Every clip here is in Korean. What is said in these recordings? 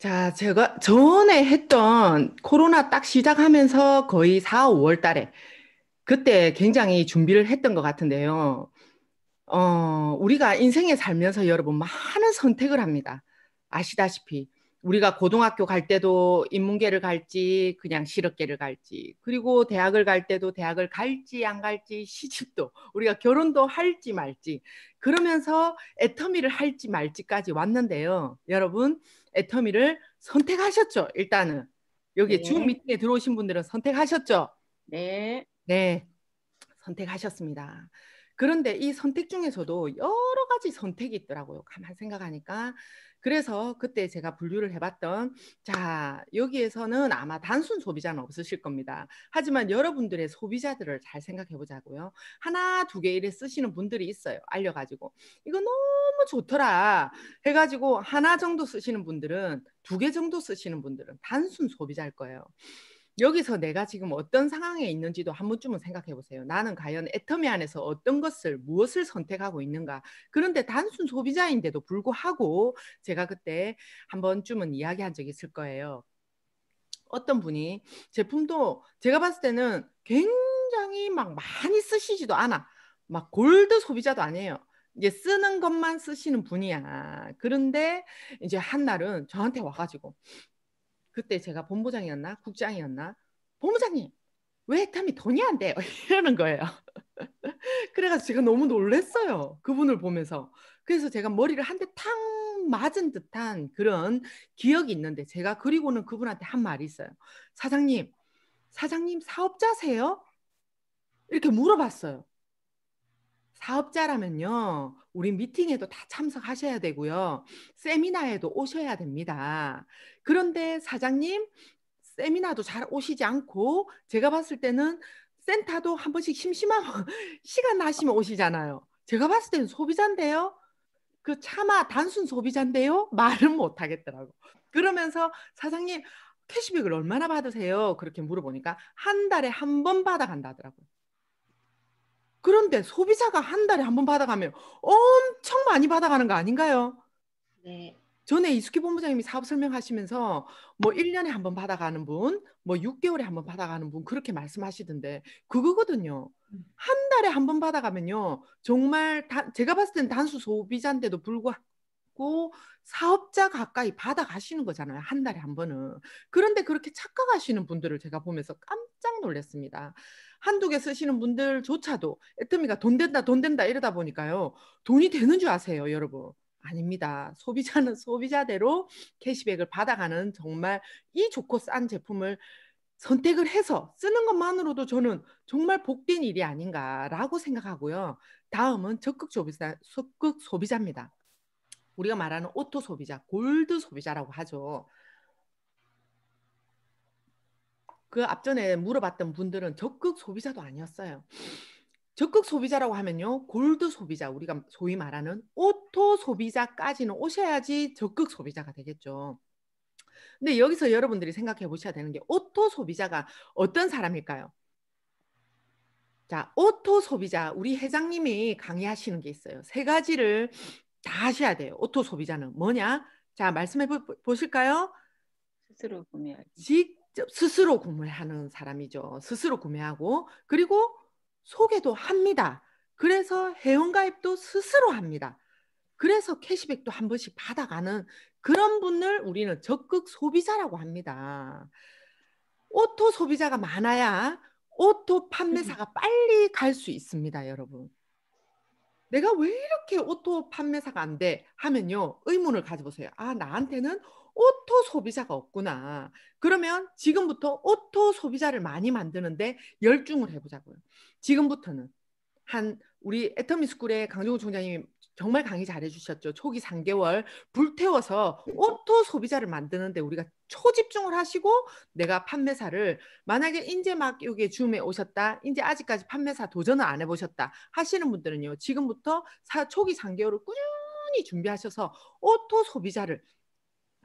자, 제가 전에 했던 코로나 딱 시작하면서 거의 4, 5월 달에 그때 굉장히 준비를 했던 것 같은데요. 우리가 인생에 살면서 여러분 많은 선택을 합니다. 아시다시피 우리가 고등학교 갈 때도 인문계를 갈지 그냥 실업계를 갈지 그리고 대학을 갈 때도 대학을 갈지 안 갈지 시집도 우리가 결혼도 할지 말지 그러면서 애터미를 할지 말지까지 왔는데요. 여러분 애터미를 선택하셨죠? 일단은 여기 줌 네, 미팅에 들어오신 분들은 선택하셨죠? 네, 네. 선택하셨습니다. 그런데 이 선택 중에서도 여러 가지 선택이 있더라고요. 가만 생각하니까. 그래서 그때 제가 분류를 해봤던, 자, 여기에서는 아마 단순 소비자는 없으실 겁니다. 하지만 여러분들의 소비자들을 잘 생각해 보자고요. 하나, 두 개 이래 쓰시는 분들이 있어요. 알려가지고. 이거 너무 좋더라. 해가지고 하나 정도 쓰시는 분들은, 두 개 정도 쓰시는 분들은 단순 소비자일 거예요. 여기서 내가 지금 어떤 상황에 있는지도 한 번쯤은 생각해 보세요. 나는 과연 애터미 안에서 어떤 것을, 무엇을 선택하고 있는가. 그런데 단순 소비자인데도 불구하고 제가 그때 한 번쯤은 이야기한 적이 있을 거예요. 어떤 분이 제품도 제가 봤을 때는 굉장히 막 많이 쓰시지도 않아. 막 골드 소비자도 아니에요. 이제 쓰는 것만 쓰시는 분이야. 그런데 이제 한 날은 저한테 와가지고 그때 제가 본부장이었나 국장이었나 본부장님 왜 탐이 돈이 안 돼요? 이러는 거예요. 그래가지고 제가 너무 놀랐어요. 그분을 보면서. 그래서 제가 머리를 한 대 탕 맞은 듯한 그런 기억이 있는데 제가 그리고는 그분한테 한 말이 있어요. 사장님, 사장님 사업자세요? 이렇게 물어봤어요. 사업자라면요, 우리 미팅에도 다 참석하셔야 되고요. 세미나에도 오셔야 됩니다. 그런데 사장님, 세미나도 잘 오시지 않고, 제가 봤을 때는 센터도 한 번씩 심심하면 시간 나시면 오시잖아요. 제가 봤을 때는 소비자인데요. 그 차마 단순 소비자인데요. 말은 못 하겠더라고. 그러면서 사장님, 캐시백을 얼마나 받으세요? 그렇게 물어보니까 한 달에 한 번 받아간다더라고요. 그런데 소비자가 한 달에 한 번 받아가면 엄청 많이 받아가는 거 아닌가요? 네. 전에 이수기 본부장님이 사업 설명하시면서 뭐 1년에 한 번 받아가는 분, 뭐 6개월에 한 번 받아가는 분 그렇게 말씀하시던데 그거거든요. 한 달에 한 번 받아가면요. 정말 제가 봤을 땐 단수 소비자인데도 불구하고 사업자 가까이 받아가시는 거잖아요. 한 달에 한 번은. 그런데 그렇게 착각하시는 분들을 제가 보면서 깜짝 놀랐습니다. 한두 개 쓰시는 분들조차도 애터미가 돈 된다, 돈 된다 이러다 보니까요. 돈이 되는 줄 아세요, 여러분. 아닙니다. 소비자는 소비자대로 캐시백을 받아가는 정말 이 좋고 싼 제품을 선택을 해서 쓰는 것만으로도 저는 정말 복된 일이 아닌가라고 생각하고요. 다음은 적극 소비자입니다. 우리가 말하는 오토 소비자, 골드 소비자라고 하죠. 그 앞전에 물어봤던 분들은 적극 소비자도 아니었어요. 적극 소비자라고 하면요. 골드 소비자, 우리가 소위 말하는 오토 소비자까지는 오셔야지 적극 소비자가 되겠죠. 근데 여기서 여러분들이 생각해 보셔야 되는 게 오토 소비자가 어떤 사람일까요? 자, 오토 소비자, 우리 회장님이 강의하시는 게 있어요. 세 가지를 다 하셔야 돼요. 오토 소비자는 뭐냐? 자, 말씀해 보실까요? 스스로 구매하기. 직접 스스로 구매하는 사람이죠. 스스로 구매하고 그리고 소개도 합니다. 그래서 회원가입도 스스로 합니다. 그래서 캐시백도 한 번씩 받아가는 그런 분을 우리는 적극 소비자라고 합니다. 오토 소비자가 많아야 오토 판매사가 빨리 갈 수 있습니다, 여러분. 내가 왜 이렇게 오토 판매사가 안 돼? 하면요, 의문을 가져보세요. 아, 나한테는 오토 소비자가 없구나. 그러면 지금부터 오토 소비자를 많이 만드는데 열중을 해보자고요. 지금부터는 우리 애터미 스쿨의 강종우 총장님이 정말 강의 잘해주셨죠. 초기 3개월 불태워서 오토 소비자를 만드는데 우리가 초집중을 하시고 내가 판매사를 만약에 이제 막 여기 줌에 오셨다. 이제 아직까지 판매사 도전을 안 해보셨다 하시는 분들은요. 지금부터 초기 3개월을 꾸준히 준비하셔서 오토 소비자를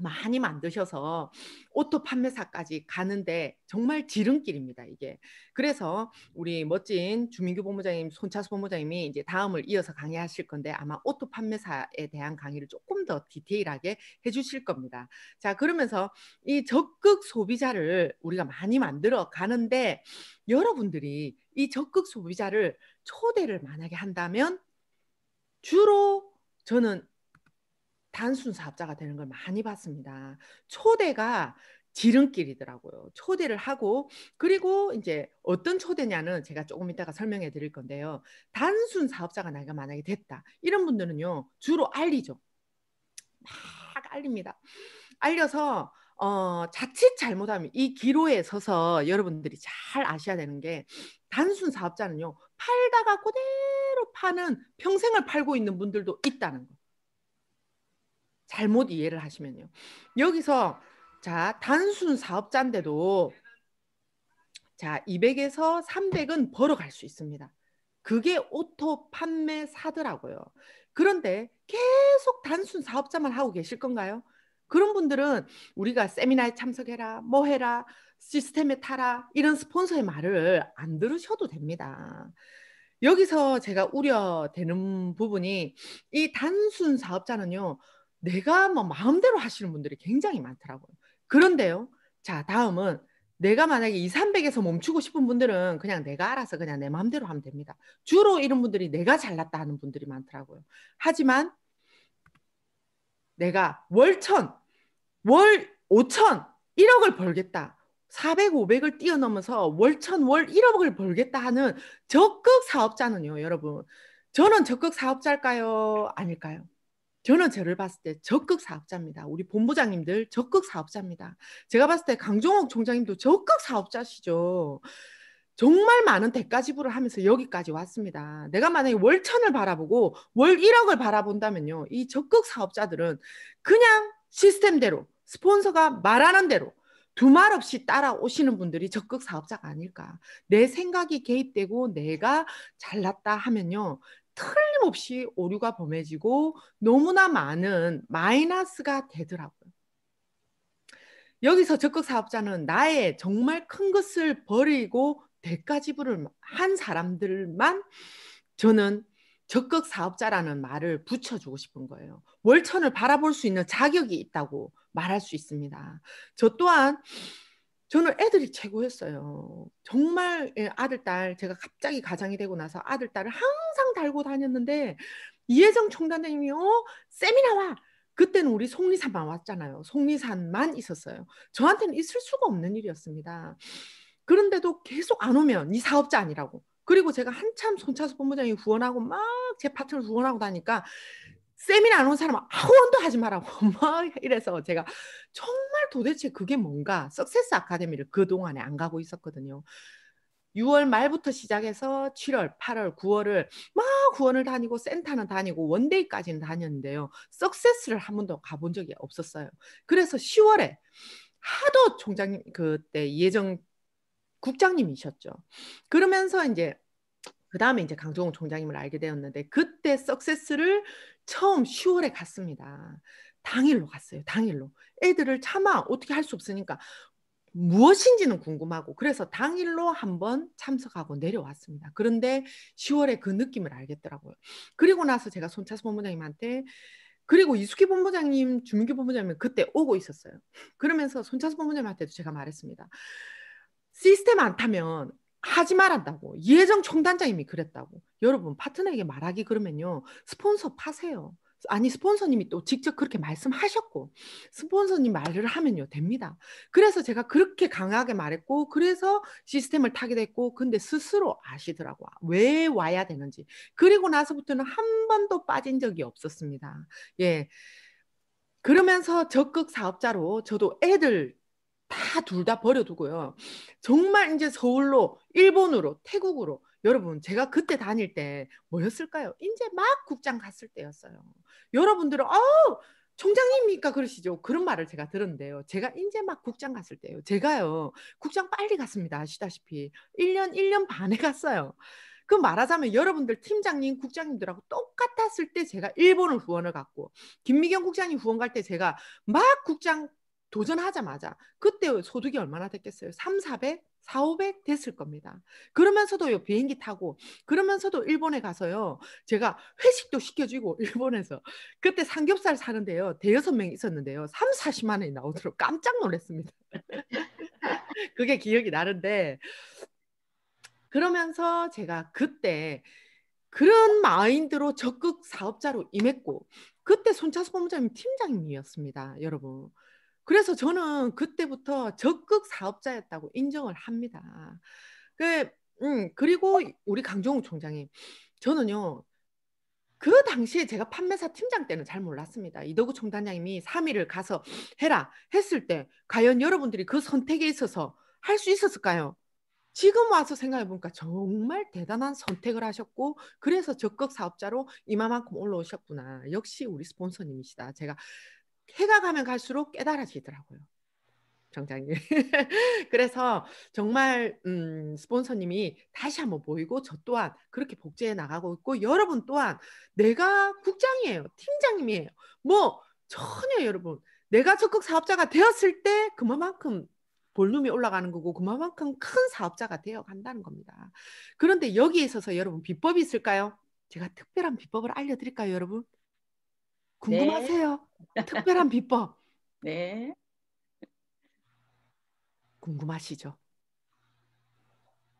많이 만드셔서 오토 판매사까지 가는데 정말 지름길입니다, 이게. 그래서 우리 멋진 주민규 본부장님, 손차수 본부장님이 이제 다음을 이어서 강의하실 건데 아마 오토 판매사에 대한 강의를 조금 더 디테일하게 해주실 겁니다. 자, 그러면서 이 적극 소비자를 우리가 많이 만들어 가는데 여러분들이 이 적극 소비자를 초대를 만약에 한다면 주로 저는 단순 사업자가 되는 걸 많이 봤습니다. 초대가 지름길이더라고요. 초대를 하고 그리고 이제 어떤 초대냐는 제가 조금 이따가 설명해 드릴 건데요. 단순 사업자가 내가 만약에 됐다. 이런 분들은요. 주로 알리죠. 막 알립니다. 알려서 자칫 잘못하면 이 기로에 서서 여러분들이 잘 아셔야 되는 게 단순 사업자는요. 팔다가 그대로 파는 평생을 팔고 있는 분들도 있다는 거. 잘못 이해를 하시면요. 여기서 자, 단순 사업자인데도 자, 200에서 300은 벌어갈 수 있습니다. 그게 오토 판매사더라고요. 그런데 계속 단순 사업자만 하고 계실 건가요? 그런 분들은 우리가 세미나에 참석해라, 뭐 해라, 시스템에 타라 이런 스폰서의 말을 안 들으셔도 됩니다. 여기서 제가 우려되는 부분이 이 단순 사업자는요. 내가 뭐 마음대로 하시는 분들이 굉장히 많더라고요. 그런데요. 자, 다음은 내가 만약에 2, 300에서 멈추고 싶은 분들은 그냥 내가 알아서 그냥 내 마음대로 하면 됩니다. 주로 이런 분들이 내가 잘났다 하는 분들이 많더라고요. 하지만 내가 월 천, 월 5천, 1억을 벌겠다. 400, 500을 뛰어넘어서 월 천, 월 1억을 벌겠다 하는 적극 사업자는요, 여러분. 저는 적극 사업자일까요? 아닐까요? 저는 저를 봤을 때 적극 사업자입니다. 우리 본부장님들 적극 사업자입니다. 제가 봤을 때 강종옥 총장님도 적극 사업자시죠. 정말 많은 대가 지불을 하면서 여기까지 왔습니다. 내가 만약에 월천을 바라보고 월 1억을 바라본다면요. 이 적극 사업자들은 그냥 시스템대로 스폰서가 말하는 대로 두 말 없이 따라오시는 분들이 적극 사업자가 아닐까. 내 생각이 개입되고 내가 잘났다 하면요. 틀림없이 오류가 범해지고 너무나 많은 마이너스가 되더라고요. 여기서 적극 사업자는 나의 정말 큰 것을 버리고 대가 지불을 한 사람들만 저는 적극 사업자라는 말을 붙여주고 싶은 거예요. 월천을 바라볼 수 있는 자격이 있다고 말할 수 있습니다. 저 또한 저는 애들이 최고였어요. 정말 아들, 딸 제가 갑자기 가장이 되고 나서 아들, 딸을 항상 달고 다녔는데 이혜정 총단장님이 세미나 와. 그때는 우리 속리산만 왔잖아요. 속리산만 있었어요. 저한테는 있을 수가 없는 일이었습니다. 그런데도 계속 안 오면 이 사업자 아니라고. 그리고 제가 한참 손차수 본부장이 후원하고 막 제 파트너 후원하고 다니까 세미나 안 온 사람은 후원도 하지 말라고 막 이래서 제가 정말 도대체 그게 뭔가 석세스 아카데미를 그동안에 안 가고 있었거든요. 6월 말부터 시작해서 7월, 8월, 9월을 막 후원을 다니고 센터는 다니고 원데이까지는 다녔는데요. 석세스를 한 번도 가본 적이 없었어요. 그래서 10월에 하도 총장님 그때 이혜정 국장님이셨죠. 그러면서 이제 그 다음에 이제 강종훈 총장님을 알게 되었는데 그때 석세스를 처음 10월에 갔습니다. 당일로 갔어요. 당일로. 애들을 차마 어떻게 할 수 없으니까 무엇인지는 궁금하고 그래서 당일로 한번 참석하고 내려왔습니다. 그런데 10월에 그 느낌을 알겠더라고요. 그리고 나서 제가 손차수 본부장님한테 그리고 이수기 본부장님, 주민규 본부장님 그때 오고 있었어요. 그러면서 손차수 본부장님한테도 제가 말했습니다. 시스템 안 타면 하지 말한다고. 이혜정 총단장님이 그랬다고. 여러분 파트너에게 말하기 그러면요. 스폰서 파세요. 아니 스폰서님이 또 직접 그렇게 말씀하셨고 스폰서님 말을 하면요 됩니다. 그래서 제가 그렇게 강하게 말했고 그래서 시스템을 타게 됐고 근데 스스로 아시더라고. 왜 와야 되는지. 그리고 나서부터는 한 번도 빠진 적이 없었습니다. 예. 그러면서 적극 사업자로 저도 애들 다 둘 다 버려두고요. 정말 이제 서울로, 일본으로, 태국으로. 여러분, 제가 그때 다닐 때 뭐였을까요? 이제 막 국장 갔을 때였어요. 여러분들은, 총장님이니까 그러시죠. 그런 말을 제가 들었는데요. 제가 이제 막 국장 갔을 때요. 제가요, 국장 빨리 갔습니다. 아시다시피. 1년 반에 갔어요. 그 말하자면 여러분들 팀장님, 국장님들하고 똑같았을 때 제가 일본을 후원을 갔고 김미경 국장님 후원 갈 때 제가 막 국장 도전하자마자 그때 소득이 얼마나 됐겠어요? 3, 400? 4, 500 됐을 겁니다. 그러면서도요, 비행기 타고, 그러면서도 일본에 가서요, 제가 회식도 시켜주고, 일본에서. 그때 삼겹살 사는데요, 대여섯 명 있었는데요, 3, 40만 원이 나오더라고 깜짝 놀랐습니다. 그게 기억이 나는데, 그러면서 제가 그때 그런 마인드로 적극 사업자로 임했고, 그때 손차수 본부장님 팀장님이었습니다, 여러분. 그래서 저는 그때부터 적극 사업자였다고 인정을 합니다. 그리고 우리 강종욱 총장님, 저는요, 그 당시에 제가 판매사 팀장 때는 잘 몰랐습니다. 이덕우 총단장님이 3위를 가서 해라 했을 때, 과연 여러분들이 그 선택에 있어서 할 수 있었을까요? 지금 와서 생각해 보니까 정말 대단한 선택을 하셨고 그래서 적극 사업자로 이마만큼 올라오셨구나. 역시 우리 스폰서님이시다. 제가 해가 가면 갈수록 깨달아지더라고요. 정장님. 그래서 정말 스폰서님이 다시 한번 보이고 저 또한 그렇게 복제해 나가고 있고 여러분 또한 내가 국장이에요. 팀장님이에요. 뭐 전혀 여러분 내가 적극 사업자가 되었을 때 그만큼 볼륨이 올라가는 거고 그만큼 큰 사업자가 되어 간다는 겁니다. 그런데 여기에 있어서 여러분 비법이 있을까요? 제가 특별한 비법을 알려드릴까요, 여러분? 네. 궁금하세요? 특별한 비법 네. 궁금하시죠?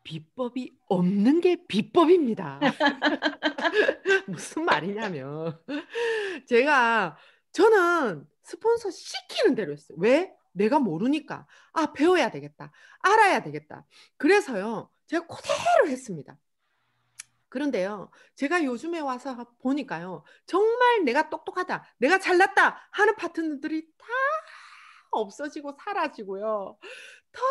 비법이 없는 게 비법입니다. 무슨 말이냐면 제가 저는 스폰서 시키는 대로 했어요. 왜? 내가 모르니까 배워야 되겠다. 알아야 되겠다. 그래서요. 제가 그대로 했습니다. 그런데요. 제가 요즘에 와서 보니까요. 정말 내가 똑똑하다. 내가 잘났다 하는 파트너들이 다 없어지고 사라지고요. 더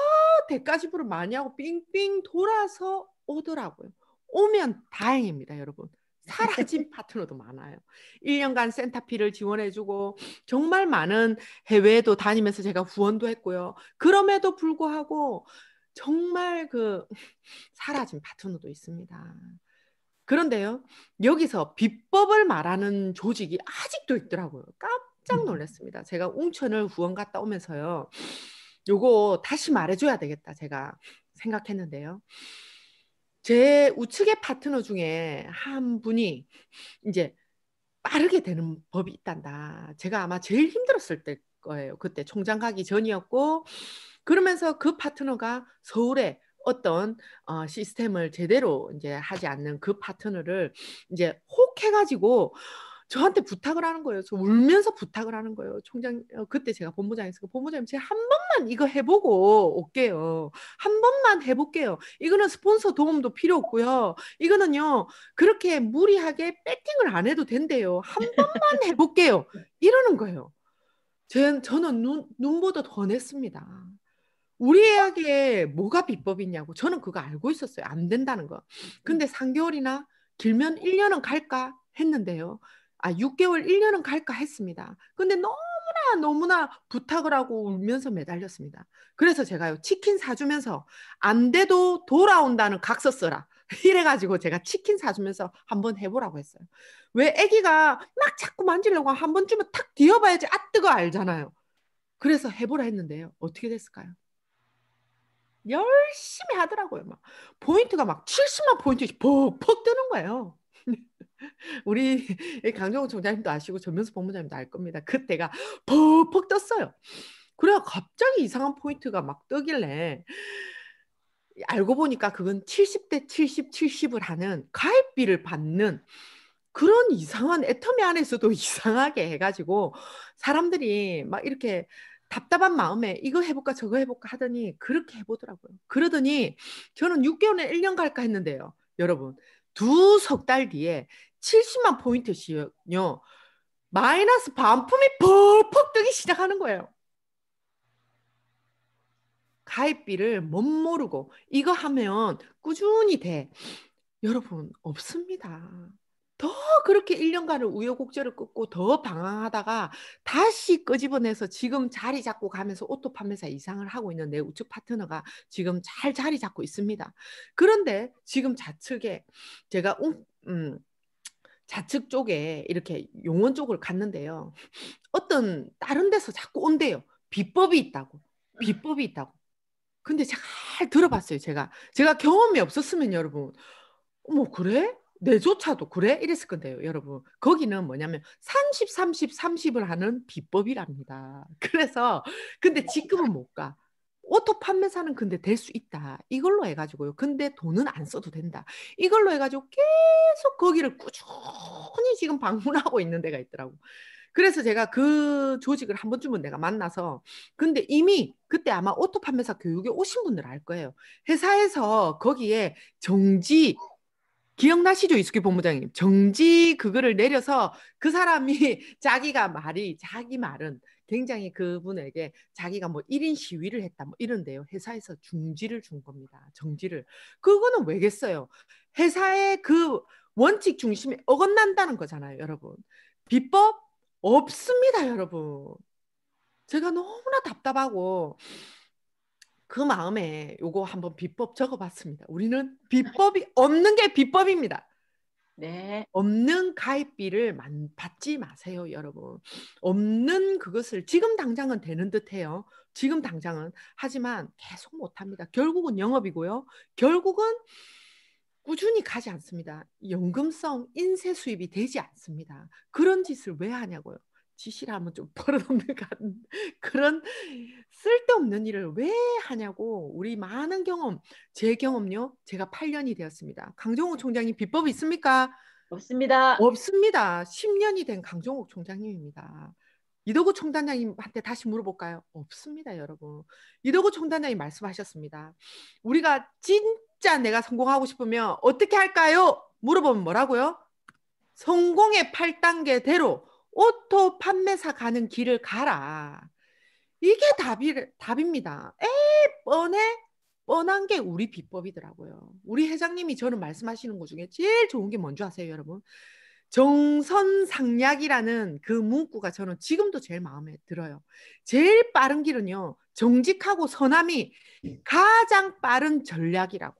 대가지불을 많이 하고 삥삥 돌아서 오더라고요. 오면 다행입니다, 여러분. 사라진 파트너도 많아요. 1년간 센터피를 지원해주고 정말 많은 해외에도 다니면서 제가 후원도 했고요. 그럼에도 불구하고 정말 사라진 파트너도 있습니다. 그런데요, 여기서 비법을 말하는 조직이 아직도 있더라고요. 깜짝 놀랐습니다. 제가 웅천을 후원 갔다 오면서요, 요거 다시 말해줘야 되겠다, 제가 생각했는데요. 제 우측의 파트너 중에 한 분이 이제 빠르게 되는 법이 있단다. 제가 아마 제일 힘들었을 때 거예요. 그때 총장 가기 전이었고, 그러면서 그 파트너가 서울에 어떤 시스템을 제대로 이제 하지 않는 그 파트너를 이제 혹 해가지고 저한테 부탁을 하는 거예요. 저 울면서 부탁을 하는 거예요. 총장, 그때 제가 본부장이었어요. 본부장님, 제가 한 번만 이거 해보고 올게요. 한 번만 해볼게요. 이거는 스폰서 도움도 필요 없고요. 이거는요, 그렇게 무리하게 배팅을 안 해도 된대요. 한 번만 해볼게요. 이러는 거예요. 저는 눈보다 더 냈습니다. 우리에게 뭐가 비법이냐고. 저는 그거 알고 있었어요. 안 된다는 거. 근데 3개월이나 길면 1년은 갈까 했는데요. 6개월, 1년은 갈까 했습니다. 근데 너무나 부탁을 하고 울면서 매달렸습니다. 그래서 제가요, 치킨 사주면서 안 돼도 돌아온다는 각서 써라. 이래가지고 제가 치킨 사주면서 한번 해보라고 했어요. 왜 아기가 막 자꾸 만지려고 한 번쯤은 탁 뒤어봐야지 뜨거 알잖아요. 그래서 해보라 했는데요. 어떻게 됐을까요? 열심히 하더라고요. 막 포인트가 막 70만 포인트씩 퍽퍽 뜨는 거예요. 우리 강정호 총장님도 아시고 전면수 본부장님도 알 겁니다. 그때가 퍽퍽 떴어요. 그래야 갑자기 이상한 포인트가 막 뜨길래 알고 보니까 그건 70대 70, 70을 하는 가입비를 받는 그런 이상한 애터미 안에서도 이상하게 해가지고 사람들이 막 이렇게 답답한 마음에 이거 해볼까 저거 해볼까 하더니 그렇게 해보더라고요. 그러더니 저는 6개월에 1년 갈까 했는데요. 여러분 두 석 달 뒤에 70만 포인트씩요. 마이너스 반품이 퍽퍽 뜨기 시작하는 거예요. 가입비를 못 모르고 이거 하면 꾸준히 돼. 여러분 없습니다. 더 그렇게 1년간을 우여곡절을 끄고 더 방황하다가 다시 끄집어내서 지금 자리 잡고 가면서 오토 판매사 이상을 하고 있는 내 우측 파트너가 지금 잘 자리 잡고 있습니다. 그런데 지금 좌측에 제가 좌측 쪽에 이렇게 용원 쪽을 갔는데요. 어떤 다른 데서 자꾸 온대요. 비법이 있다고. 비법이 있다고. 근데 잘 들어봤어요, 제가 경험이 없었으면 여러분, 어머, 그래? 내조차도 그래? 이랬을 건데요, 여러분. 거기는 뭐냐면 30, 30, 30을 하는 비법이랍니다. 그래서 근데 지금은 못 가. 오토 판매사는 근데 될 수 있다. 이걸로 해가지고요. 근데 돈은 안 써도 된다. 이걸로 해가지고 계속 거기를 꾸준히 지금 방문하고 있는 데가 있더라고. 그래서 제가 그 조직을 한 번쯤은 내가 만나서, 근데 이미 그때 아마 오토 판매사 교육에 오신 분들 알 거예요. 회사에서 거기에 정지, 기억나시죠? 이수기 본부장님. 정지 그거를 내려서 그 사람이 자기 말은 굉장히 그분에게 자기가 뭐 1인 시위를 했다 뭐 이런데요. 회사에서 중지를 준 겁니다. 정지를. 그거는 왜겠어요? 회사의 그 원칙 중심에 어긋난다는 거잖아요, 여러분. 비법 없습니다, 여러분. 제가 너무나 답답하고 그 마음에 요거 한번 비법 적어봤습니다. 우리는 비법이 없는 게 비법입니다. 네. 없는 가입비를 받지 마세요, 여러분. 없는 그것을 지금 당장은 되는 듯해요. 지금 당장은. 하지만 계속 못합니다. 결국은 영업이고요. 결국은 꾸준히 가지 않습니다. 연금성 인쇄 수입이 되지 않습니다. 그런 짓을 왜 하냐고요. 지시라면 좀 버릇없는 그런 쓸데없는 일을 왜 하냐고. 우리 많은 경험, 제 경험요. 제가 8년이 되었습니다. 강정호 총장님 비법이 있습니까? 없습니다. 없습니다. 10년이 된 강정욱 총장님입니다. 이덕우 총단장님한테 다시 물어볼까요? 없습니다, 여러분. 이덕우 총단장님 말씀하셨습니다. 우리가 진짜 내가 성공하고 싶으면 어떻게 할까요? 물어보면 뭐라고요? 성공의 8단계대로 오토 판매사 가는 길을 가라. 이게 답입니다. 뻔해? 뻔한 게 우리 비법이더라고요. 우리 회장님이 저는 말씀하시는 것 중에 제일 좋은 게 뭔지 아세요, 여러분? 정선상략이라는 그 문구가 저는 지금도 제일 마음에 들어요. 제일 빠른 길은요, 정직하고 선함이 가장 빠른 전략이라고.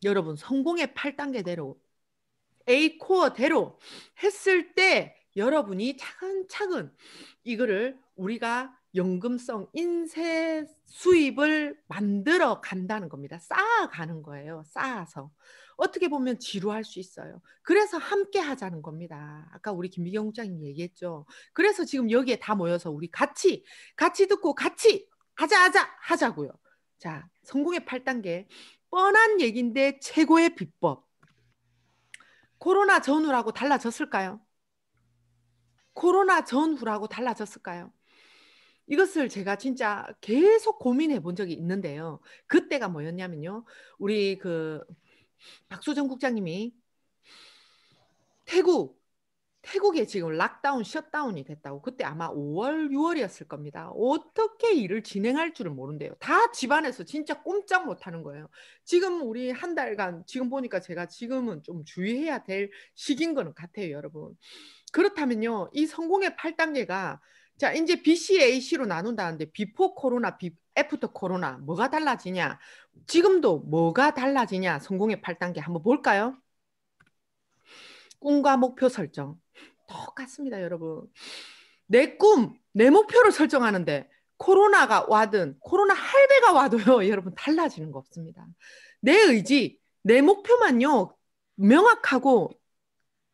여러분, 성공의 8단계대로 A코어대로 했을 때 여러분이 차근차근 이거를 우리가 연금성 인쇄 수입을 만들어 간다는 겁니다. 쌓아가는 거예요. 쌓아서. 어떻게 보면 지루할 수 있어요. 그래서 함께 하자는 겁니다. 아까 우리 김미경 국장님 얘기했죠. 그래서 지금 여기에 다 모여서 우리 같이 듣고 같이 하자고요. 자, 성공의 8단계. 뻔한 얘기인데 최고의 비법. 코로나 전후라고 달라졌을까요? 코로나 전후라고 달라졌을까요? 이것을 제가 진짜 계속 고민해 본 적이 있는데요. 그때가 뭐였냐면요. 우리 그 박수정 국장님이 태국에 지금 락다운, 셧다운이 됐다고. 그때 아마 5월, 6월이었을 겁니다. 어떻게 일을 진행할 줄을 모른대요. 다 집안에서 진짜 꼼짝 못하는 거예요. 지금 우리 한 달간 지금 보니까 제가 지금은 좀 주의해야 될 시기인 거는 같아요, 여러분. 그렇다면요, 이 성공의 8단계가 자, 이제 BC, AC로 나눈다는데 비포 코로나, 애프터 코로나 뭐가 달라지냐? 지금도 뭐가 달라지냐? 성공의 8단계 한번 볼까요? 꿈과 목표 설정. 똑같습니다, 여러분. 내 꿈, 내 목표를 설정하는데 코로나가 와든 코로나 할배가 와도요, 여러분 달라지는 거 없습니다. 내 의지, 내 목표만요 명확하고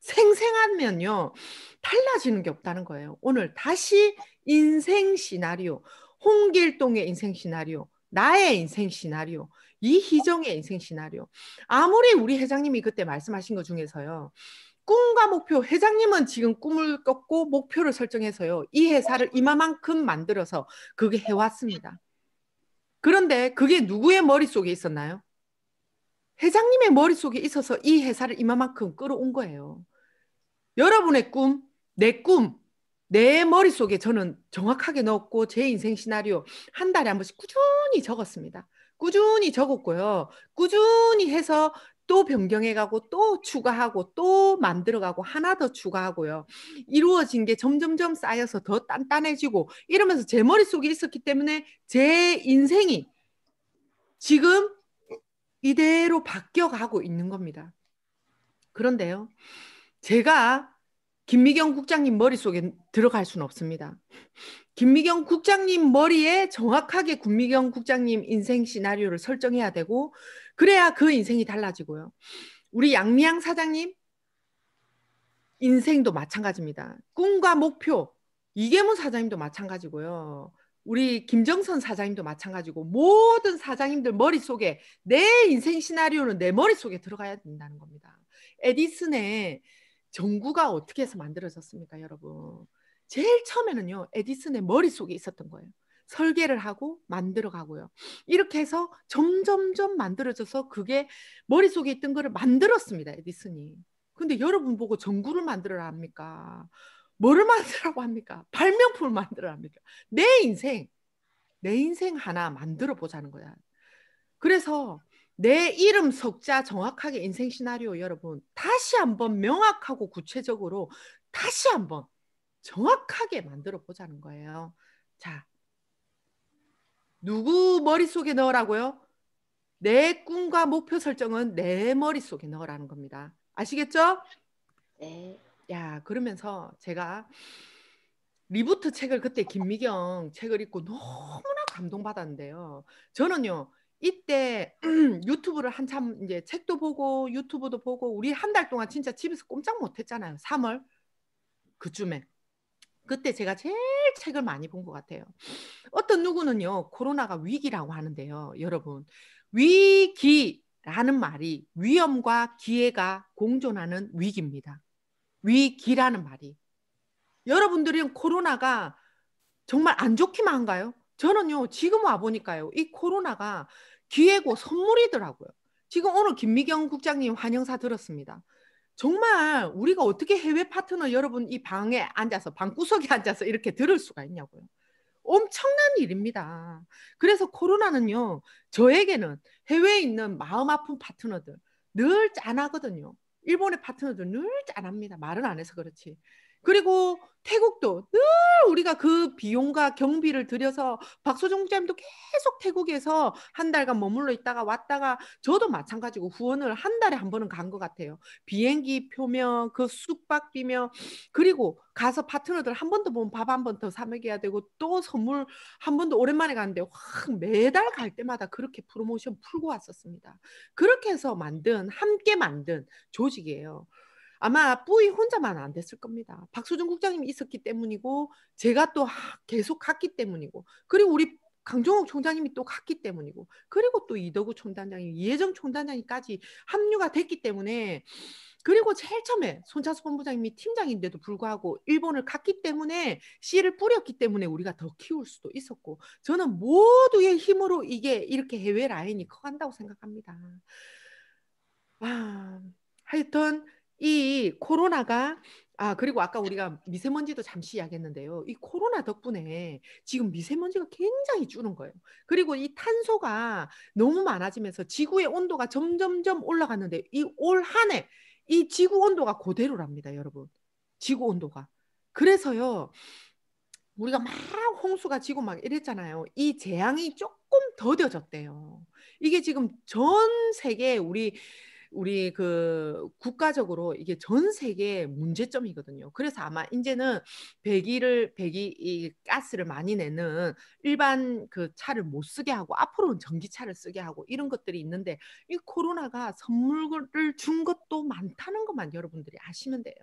생생하면요 달라지는 게 없다는 거예요. 오늘 다시 인생 시나리오, 홍길동의 인생 시나리오, 나의 인생 시나리오, 이희정의 인생 시나리오. 아무리 우리 회장님이 그때 말씀하신 것 중에서요, 꿈과 목표, 회장님은 지금 꿈을 꿨고 목표를 설정해서요, 이 회사를 이만큼 만들어서 그게 해왔습니다. 그런데 그게 누구의 머릿속에 있었나요? 회장님의 머릿속에 있어서 이 회사를 이만큼 끌어온 거예요. 여러분의 꿈, 내 머릿속에 저는 정확하게 넣었고 제 인생 시나리오 한 달에 한 번씩 꾸준히 적었습니다. 꾸준히 적었고요. 꾸준히 해서 또 변경해가고 또 추가하고 또 만들어가고 하나 더 추가하고요. 이루어진 게 점점점 쌓여서 더 단단해지고 이러면서 제 머릿속에 있었기 때문에 제 인생이 지금 이대로 바뀌어가고 있는 겁니다. 그런데요, 제가 김미경 국장님 머릿속에 들어갈 수는 없습니다. 김미경 국장님 머리에 정확하게 김미경 국장님 인생 시나리오를 설정해야 되고 그래야 그 인생이 달라지고요. 우리 양미양 사장님 인생도 마찬가지입니다. 꿈과 목표 이계문 사장님도 마찬가지고요. 우리 김정선 사장님도 마찬가지고 모든 사장님들 머릿속에 내 인생 시나리오는 내 머릿속에 들어가야 된다는 겁니다. 에디슨의 전구가 어떻게 해서 만들어졌습니까, 여러분? 제일 처음에는요, 에디슨의 머릿속에 있었던 거예요. 설계를 하고 만들어 가고요. 이렇게 해서 점점점 만들어져서 그게 머릿속에 있던 거를 만들었습니다, 에디슨이. 근데 여러분 보고 전구를 만들어라 합니까? 뭐를 만들라고 합니까? 발명품을 만들어라 합니까? 내 인생 하나 만들어 보자는 거야. 그래서 내 이름 석자 정확하게 인생 시나리오 여러분 다시 한번 명확하고 구체적으로 다시 한번 정확하게 만들어 보자는 거예요. 자, 누구 머릿속에 넣으라고요? 내 꿈과 목표 설정은 내 머릿속에 넣으라는 겁니다. 아시겠죠? 네. 야, 그러면서 제가 리부트 책을 그때 김미경 책을 읽고 너무나 감동받았는데요. 저는요, 이때 유튜브를 한참 이제 책도 보고 유튜브도 보고 우리 한 달 동안 진짜 집에서 꼼짝 못 했잖아요. 3월 그쯤에. 그때 제가 제일 책을 많이 본 것 같아요. 어떤 누구는요, 코로나가 위기라고 하는데요. 여러분, 위기라는 말이 위험과 기회가 공존하는 위기입니다. 위기라는 말이. 여러분들은 코로나가 정말 안 좋기만 한가요? 저는요, 지금 와보니까요, 이 코로나가 기회고 선물이더라고요. 지금 오늘 김미경 국장님 환영사 들었습니다. 정말 우리가 어떻게 해외 파트너 여러분 이 방에 앉아서, 방구석에 앉아서 이렇게 들을 수가 있냐고요. 엄청난 일입니다. 그래서 코로나는요, 저에게는 해외에 있는 마음 아픈 파트너들 늘 짠하거든요. 일본의 파트너들 늘 짠합니다. 말은 안 해서 그렇지. 그리고 태국도 늘 우리가 그 비용과 경비를 들여서 박소정 국장님도 계속 태국에서 한 달간 머물러 있다가 왔다가 저도 마찬가지고 후원을 한 달에 한 번은 간 것 같아요. 비행기 표며 그 숙박비며 그리고 가서 파트너들 한 번 더 보면 밥 한 번 더 사 먹여야 되고 또 선물 한 번도 오랜만에 갔는데 확 매달 갈 때마다 그렇게 프로모션 풀고 왔었습니다. 그렇게 해서 함께 만든 조직이에요. 아마 뿌이 혼자만 안 됐을 겁니다. 박수정 국장님이 있었기 때문이고 제가 또 계속 갔기 때문이고 그리고 우리 강종욱 총장님이 또 갔기 때문이고 그리고 또 이덕우 총단장이 이혜정 총단장이까지 합류가 됐기 때문에 그리고 제일 처음에 손차수 본부장님이 팀장인데도 불구하고 일본을 갔기 때문에 씨를 뿌렸기 때문에 우리가 더 키울 수도 있었고 저는 모두의 힘으로 이게 이렇게 해외 라인이 커간다고 생각합니다. 하여튼 이 코로나가 그리고 아까 우리가 미세먼지도 잠시 이야기했는데요. 이 코로나 덕분에 지금 미세먼지가 굉장히 줄은 거예요. 그리고 이 탄소가 너무 많아지면서 지구의 온도가 점점점 올라갔는데 이 올 한 해 이 지구 온도가 그대로랍니다, 여러분. 지구 온도가. 그래서요. 우리가 막 홍수가 지고 막 이랬잖아요. 이 재앙이 조금 더뎌졌대요. 이게 지금 전 세계 우리 그 국가적으로 이게 전 세계 문제점이거든요. 그래서 아마 이제는 배기 이 가스를 많이 내는 일반 그 차를 못 쓰게 하고 앞으로는 전기차를 쓰게 하고 이런 것들이 있는데 이 코로나가 선물을 준 것도 많다는 것만 여러분들이 아시면 돼요.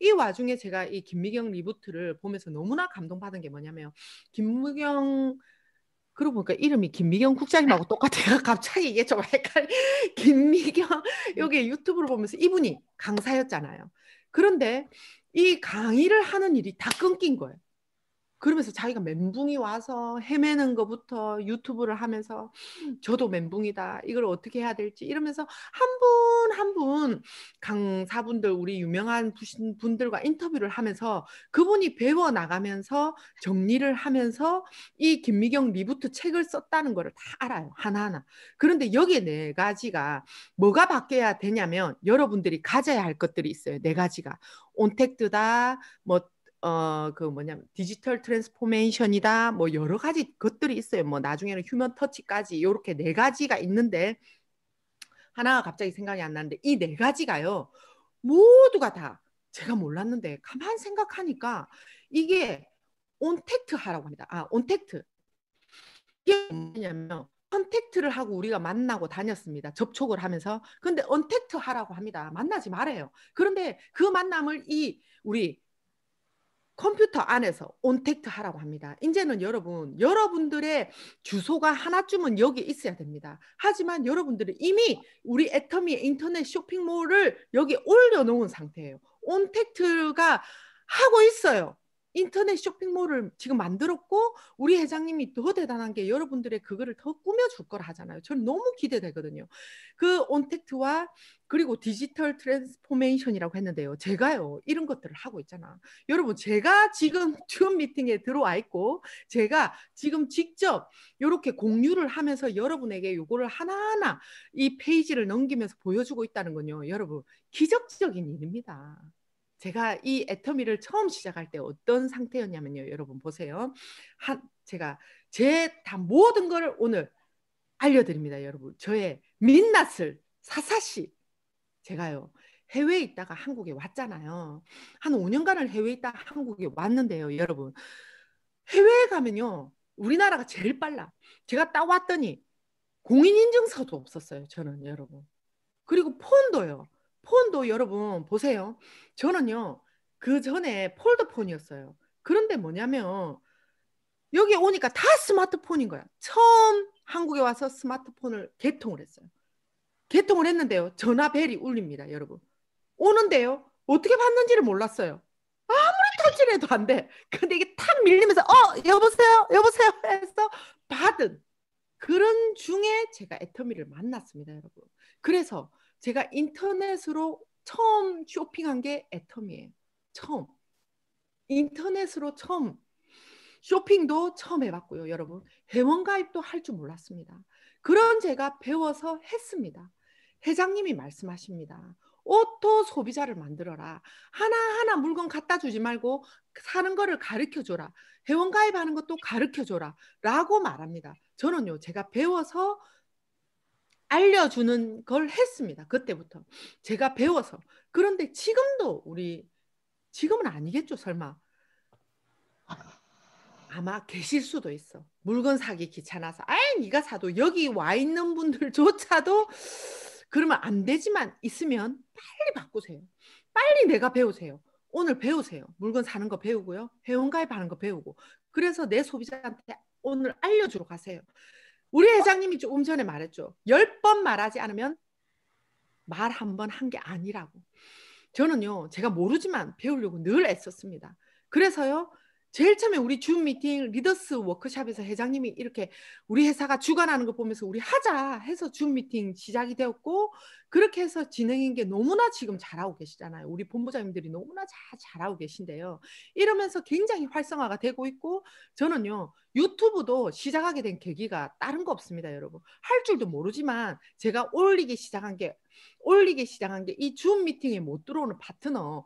이 와중에 제가 이 김미경 리부트를 보면서 너무나 감동받은 게 뭐냐면 김미경 그러고 보니까 이름이 김미경 국장님하고 똑같아요. 갑자기 이게 좀 헷갈려. 김미경 여기 유튜브를 보면서 이분이 강사였잖아요. 그런데 이 강의를 하는 일이 다 끊긴 거예요. 그러면서 자기가 멘붕이 와서 헤매는 것부터 유튜브를 하면서 저도 멘붕이다. 이걸 어떻게 해야 될지 이러면서 한 분 한 분 강사분들 우리 유명한 분들과 인터뷰를 하면서 그분이 배워 나가면서 정리를 하면서 이 김미경 리부트 책을 썼다는 거를 다 알아요. 하나하나. 그런데 여기에 네 가지가 뭐가 바뀌어야 되냐면 여러분들이 가져야 할 것들이 있어요. 네 가지가. 온택트다. 뭐 그 뭐냐면 디지털 트랜스포메이션이다. 뭐 여러 가지 것들이 있어요. 뭐 나중에는 휴먼 터치까지 이렇게 네 가지가 있는데 하나가 갑자기 생각이 안 나는데 이 네 가지가요. 모두가 다 제가 몰랐는데 가만 생각하니까 이게 온택트 하라고 합니다. 아, 온택트. 이게 뭐냐면 컨택트를 하고 우리가 만나고 다녔습니다. 접촉을 하면서. 근데 언택트 하라고 합니다. 만나지 말아요. 그런데 그 만남을 이 우리 컴퓨터 안에서 온택트 하라고 합니다. 이제는 여러분, 여러분들의 주소가 하나쯤은 여기 있어야 됩니다. 하지만 여러분들은 이미 우리 애터미의 인터넷 쇼핑몰을 여기 올려놓은 상태예요. 온택트가 하고 있어요. 인터넷 쇼핑몰을 지금 만들었고 우리 회장님이 더 대단한 게 여러분들의 그거를 더 꾸며줄 거라 하잖아요. 저는 너무 기대되거든요. 그 온택트와 그리고 디지털 트랜스포메이션이라고 했는데요. 제가요 이런 것들을 하고 있잖아. 여러분 제가 지금 줌 미팅에 들어와 있고 제가 지금 직접 이렇게 공유를 하면서 여러분에게 요거를 하나하나 이 페이지를 넘기면서 보여주고 있다는 건요. 여러분 기적적인 일입니다. 제가 이 애터미를 처음 시작할 때 어떤 상태였냐면요. 여러분 보세요. 제가 제 다 모든 거를 오늘 알려드립니다. 여러분 저의 민낯을 사사시 제가요 해외에 있다가 한국에 왔잖아요. 한 5년간을 해외에 있다 한국에 왔는데요, 여러분. 해외에 가면요, 우리나라가 제일 빨라. 제가 딱 왔더니 공인인증서도 없었어요, 저는 여러분. 그리고 폰도요. 폰도 여러분 보세요. 저는요 그 전에 폴더폰이었어요. 그런데 뭐냐면 여기 오니까 다 스마트폰인 거야. 처음 한국에 와서 스마트폰을 개통을 했어요. 개통을 했는데요. 전화벨이 울립니다, 여러분. 오는데요. 어떻게 받는지를 몰랐어요. 터치해도 안 돼. 근데 이게 탁 밀리면서 여보세요 여보세요 해서 받은 그런 중에 제가 애터미를 만났습니다, 여러분. 그래서 제가 인터넷으로 처음 쇼핑한 게 애터미예요. 처음. 인터넷으로 처음 쇼핑도 처음 해봤고요, 여러분. 회원 가입도 할 줄 몰랐습니다. 그런 제가 배워서 했습니다. 회장님이 말씀하십니다. 오토 소비자를 만들어라. 하나하나 물건 갖다 주지 말고 사는 거를 가르쳐 줘라. 회원 가입하는 것도 가르쳐 줘라. 라고 말합니다. 저는요, 제가 배워서 알려주는 걸 했습니다. 그때부터. 제가 배워서. 그런데 지금도 지금은 아니겠죠, 설마. 아마 계실 수도 있어. 물건 사기 귀찮아서. 아이, 네가 사도 여기 와 있는 분들조차도 그러면 안 되지만 있으면 빨리 바꾸세요. 빨리 내가 배우세요. 오늘 배우세요. 물건 사는 거 배우고요. 회원가입하는 거 배우고. 그래서 내 소비자한테 오늘 알려주러 가세요. 우리 회장님이 조금 전에 말했죠. 10번 말하지 않으면 말 한 번 한 게 아니라고. 저는요, 제가 모르지만 배우려고 늘 애썼습니다. 그래서요, 제일 처음에 우리 줌 미팅 리더스 워크샵에서 회장님이 이렇게 우리 회사가 주관하는 거 보면서 우리 하자 해서 줌 미팅 시작이 되었고 그렇게 해서 진행인 게 너무나 지금 잘하고 계시잖아요. 우리 본부장님들이 너무나 잘하고 계신데요. 이러면서 굉장히 활성화가 되고 있고 저는요. 유튜브도 시작하게 된 계기가 다른 거 없습니다, 여러분. 할 줄도 모르지만 제가 올리기 시작한 게 이 줌 미팅에 못 들어오는 파트너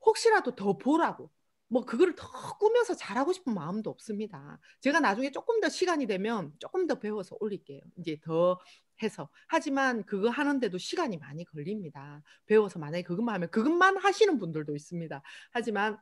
혹시라도 더 보라고 뭐 그거를 더 꾸며서 잘하고 싶은 마음도 없습니다. 제가 나중에 조금 더 시간이 되면 조금 더 배워서 올릴게요. 이제 더 해서. 하지만 그거 하는데도 시간이 많이 걸립니다. 배워서 만약에 그것만 하면 그것만 하시는 분들도 있습니다. 하지만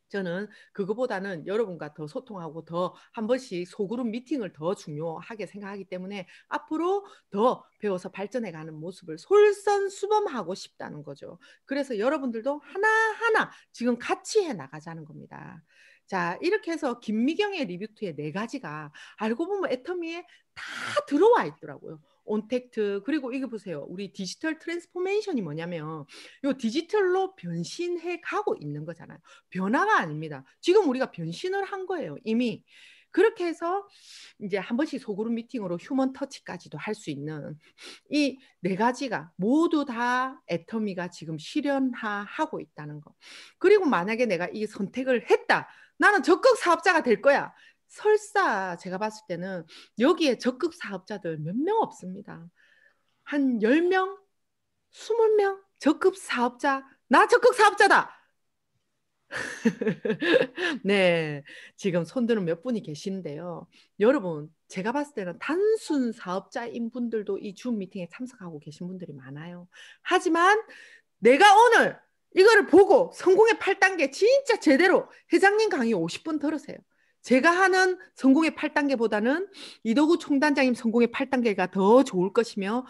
저는 그거보다는 여러분과 더 소통하고 더 한 번씩 소그룹 미팅을 더 중요하게 생각하기 때문에 앞으로 더 배워서 발전해가는 모습을 솔선수범하고 싶다는 거죠. 그래서 여러분들도 하나하나 지금 같이 해 나가자는 겁니다. 자, 이렇게 해서 김미경의 리뷰트의 네 가지가 알고 보면 애터미에 다 들어와 있더라고요. 온택트. 그리고 이거 보세요. 우리 디지털 트랜스포메이션이 뭐냐면 요 디지털로 변신해 가고 있는 거잖아요. 변화가 아닙니다. 지금 우리가 변신을 한 거예요. 이미. 그렇게 해서 이제 한 번씩 소그룹 미팅으로 휴먼 터치까지도 할 수 있는 이 네 가지가 모두 다 애터미가 지금 실현하고 있다는 거. 그리고 만약에 내가 이 선택을 했다. 나는 적극 사업자가 될 거야. 설사 제가 봤을 때는 여기에 적극 사업자들 몇 명 없습니다. 한 10명, 20명 적극 사업자. 나 적극 사업자다. 네, 지금 손드는 몇 분이 계시는데요. 여러분, 제가 봤을 때는 단순 사업자인 분들도 이 줌 미팅에 참석하고 계신 분들이 많아요. 하지만 내가 오늘 이거를 보고 성공의 8단계 진짜 제대로 회장님 강의 50분 들으세요. 제가 하는 성공의 8단계보다는 이도구 총단장님 성공의 8단계가 더 좋을 것이며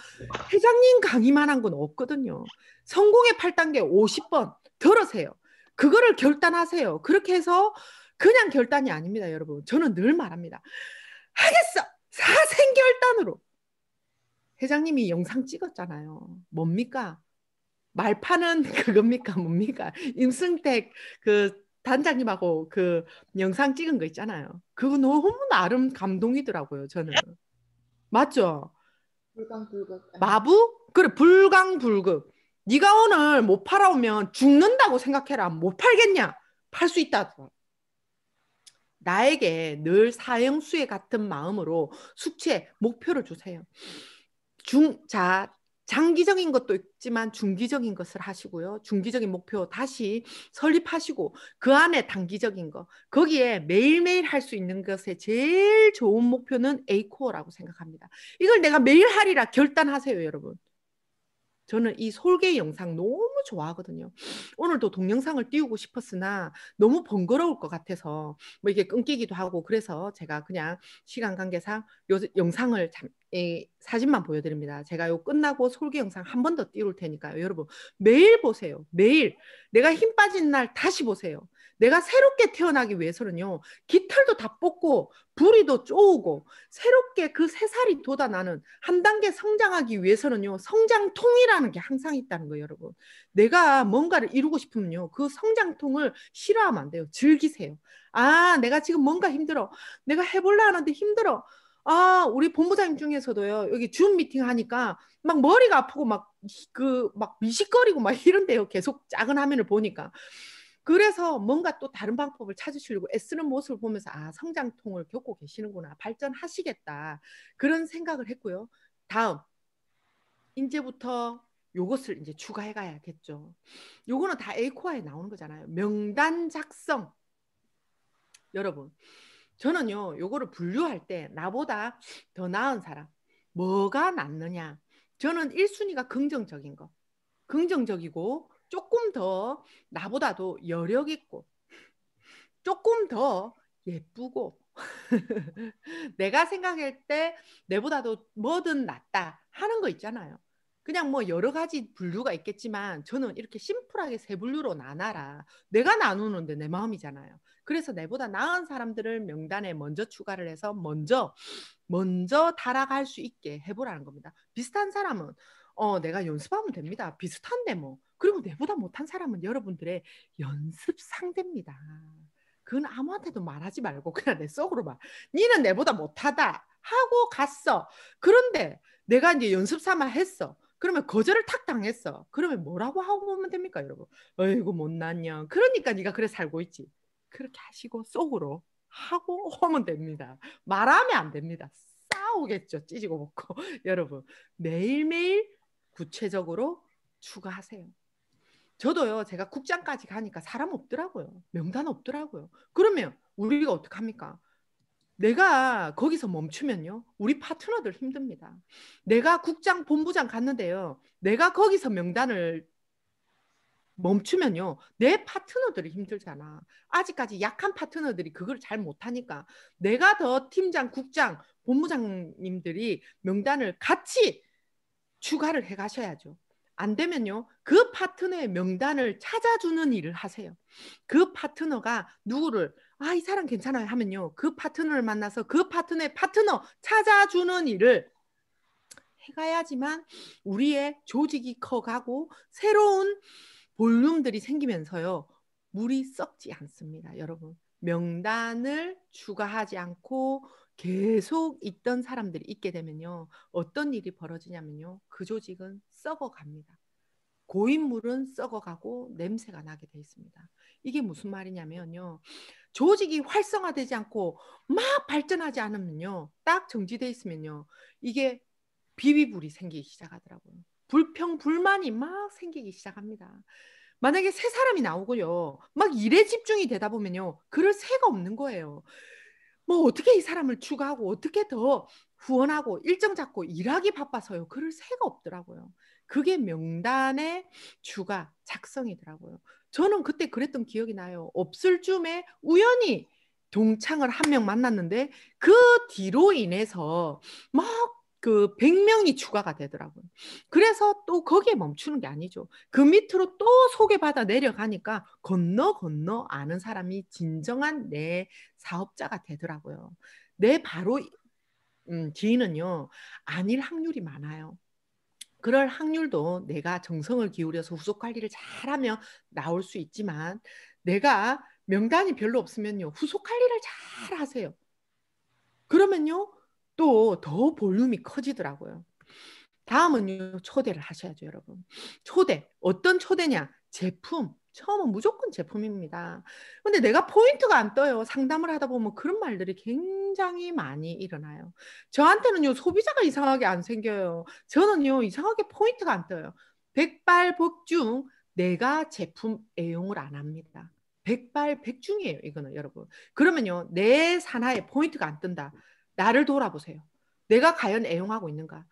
회장님 강의만 한 건 없거든요. 성공의 8단계 50번 들으세요. 그거를 결단하세요. 그렇게 해서 그냥 결단이 아닙니다, 여러분. 저는 늘 말합니다. 하겠어! 사생결단으로. 회장님이 영상 찍었잖아요. 뭡니까? 말파는 그겁니까? 뭡니까? 임승택 그 단장님하고 그 영상 찍은 거 있잖아요. 그거 너무 나름 감동이더라고요, 저는. 맞죠? 불강불급. 마부? 그래, 불강불급. 네가 오늘 못 팔아오면 죽는다고 생각해라. 못 팔겠냐? 팔 수 있다. 나에게 늘 사형수의 같은 마음으로 숙제, 목표를 주세요. 자, 장기적인 것도 있지만 중기적인 것을 하시고요. 중기적인 목표 다시 설립하시고 그 안에 단기적인 거. 거기에 매일매일 할 수 있는 것에 제일 좋은 목표는 A코어라고 생각합니다. 이걸 내가 매일 하리라 결단하세요, 여러분. 저는 이 솔개 영상 너무 좋아하거든요. 오늘도 동영상을 띄우고 싶었으나 너무 번거로울 것 같아서 뭐 이게 끊기기도 하고 그래서 제가 그냥 시간 관계상 요 영상을 사진만 보여드립니다. 제가 요 끝나고 솔개 영상 한 번 더 띄울 테니까요. 여러분 매일 보세요. 매일 내가 힘 빠진 날 다시 보세요. 내가 새롭게 태어나기 위해서는요. 깃털도 다 뽑고 부리도 쪼우고 새롭게 그 새살이 돋아나는 한 단계 성장하기 위해서는요. 성장통이라는 게 항상 있다는 거예요, 여러분. 내가 뭔가를 이루고 싶으면요. 그 성장통을 싫어하면 안 돼요. 즐기세요. 아, 내가 지금 뭔가 힘들어. 내가 해볼라 하는데 힘들어. 아, 우리 본부장님 중에서도요. 여기 줌 미팅 하니까 막 머리가 아프고 막 미식거리고 막 이런데요. 계속 작은 화면을 보니까. 그래서 뭔가 또 다른 방법을 찾으시려고 애쓰는 모습을 보면서 아, 성장통을 겪고 계시는구나. 발전하시겠다. 그런 생각을 했고요. 다음, 이제부터 요것을 이제 추가해 가야겠죠. 요거는 다 A코어에 나오는 거잖아요. 명단 작성. 여러분, 저는요, 요거를 분류할 때 나보다 더 나은 사람, 뭐가 낫느냐. 저는 1순위가 긍정적인 거. 긍정적이고 조금 더 나보다도 여력 있고 조금 더 예쁘고 내가 생각할 때 내보다도 뭐든 낫다 하는 거 있잖아요. 그냥 뭐 여러 가지 분류가 있겠지만 저는 이렇게 심플하게 세 분류로 나눠라. 내가 나누는데 내 마음이잖아요. 그래서 내보다 나은 사람들을 명단에 먼저 추가를 해서 먼저 달아갈 수 있게 해보라는 겁니다. 비슷한 사람은 내가 연습하면 됩니다. 비슷한데 뭐. 그리고 내보다 못한 사람은 여러분들의 연습 상대입니다. 그건 아무한테도 말하지 말고 그냥 내 속으로 말. 니는 내보다 못하다 하고 갔어. 그런데 내가 이제 연습 삼아 했어. 그러면 거절을 탁 당했어. 그러면 뭐라고 하고 오면 됩니까, 여러분? 어이구 못났냐. 그러니까 네가 그래 살고 있지. 그렇게 하시고 속으로 하고 오면 됩니다. 말하면 안 됩니다. 싸우겠죠. 찢고 먹고. 여러분 매일매일 구체적으로 추가하세요. 저도요. 제가 국장까지 가니까 사람 없더라고요. 명단 없더라고요. 그러면 우리가 어떡합니까? 내가 거기서 멈추면요. 우리 파트너들 힘듭니다. 내가 국장 본부장 갔는데요. 내가 거기서 명단을 멈추면요. 내 파트너들이 힘들잖아. 아직까지 약한 파트너들이 그걸 잘 못하니까 내가 더 팀장, 국장, 본부장님들이 명단을 같이 추가를 해 가셔야죠. 안 되면요. 그 파트너의 명단을 찾아주는 일을 하세요. 그 파트너가 누구를 아, 이 사람 괜찮아요 하면요. 그 파트너를 만나서 그 파트너의 파트너 찾아주는 일을 해가야지만 우리의 조직이 커가고 새로운 볼륨들이 생기면서요. 물이 썩지 않습니다. 여러분. 명단을 추가하지 않고 계속 있던 사람들이 있게 되면요. 어떤 일이 벌어지냐면요. 그 조직은 썩어갑니다. 고인물은 썩어가고 냄새가 나게 돼 있습니다. 이게 무슨 말이냐면요. 조직이 활성화되지 않고 막 발전하지 않으면요. 딱 정지돼 있으면요. 이게 비위불이 생기기 시작하더라고요. 불평, 불만이 막 생기기 시작합니다. 만약에 새 사람이 나오고요. 막 일에 집중이 되다 보면요. 그럴 새가 없는 거예요. 뭐 어떻게 이 사람을 추가하고 어떻게 더 후원하고 일정 잡고 일하기 바빠서요. 그럴 새가 없더라고요. 그게 명단의 추가 작성이더라고요. 저는 그때 그랬던 기억이 나요. 없을 즈음에 우연히 동창을 한 명 만났는데 그 뒤로 인해서 막 그 100명이 추가가 되더라고요. 그래서 또 거기에 멈추는 게 아니죠. 그 밑으로 또 소개받아 내려가니까 건너 건너 아는 사람이 진정한 내 사업자가 되더라고요. 내 바로 지인은요, 아닐 확률이 많아요. 그럴 확률도 내가 정성을 기울여서 후속 관리를 잘하면 나올 수 있지만 내가 명단이 별로 없으면요, 후속 관리를 잘 하세요. 그러면요, 또 더 볼륨이 커지더라고요. 다음은요, 초대를 하셔야죠, 여러분. 초대. 어떤 초대냐? 제품. 처음은 무조건 제품입니다. 근데 내가 포인트가 안 떠요. 상담을 하다 보면 그런 말들이 굉장히 많이 일어나요. 저한테는요, 소비자가 이상하게 안 생겨요. 저는요, 이상하게 포인트가 안 떠요. 백발백중 내가 제품 애용을 안 합니다. 백발백중이에요, 이거는 여러분. 그러면요, 내 산하에 포인트가 안 뜬다. 나를 돌아보세요. 내가 과연 애용하고 있는가?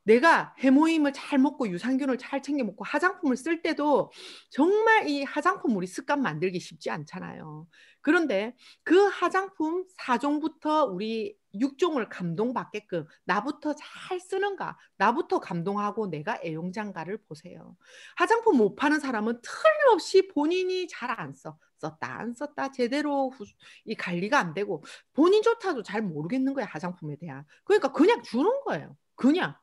내가 해모임을 잘 먹고 유산균을 잘 챙겨 먹고 화장품을 쓸 때도 정말 이 화장품 우리 습관 만들기 쉽지 않잖아요. 그런데 그 화장품 4종부터 우리 6종을 감동받게끔 나부터 잘 쓰는가, 나부터 감동하고 내가 애용장가를 보세요. 화장품 못 파는 사람은 틀림없이 본인이 잘 안 써. 썼다 안 썼다 제대로 이 관리가 안 되고 본인조차도 잘 모르겠는 거야, 화장품에 대한. 그러니까 그냥 주는 거예요. 그냥.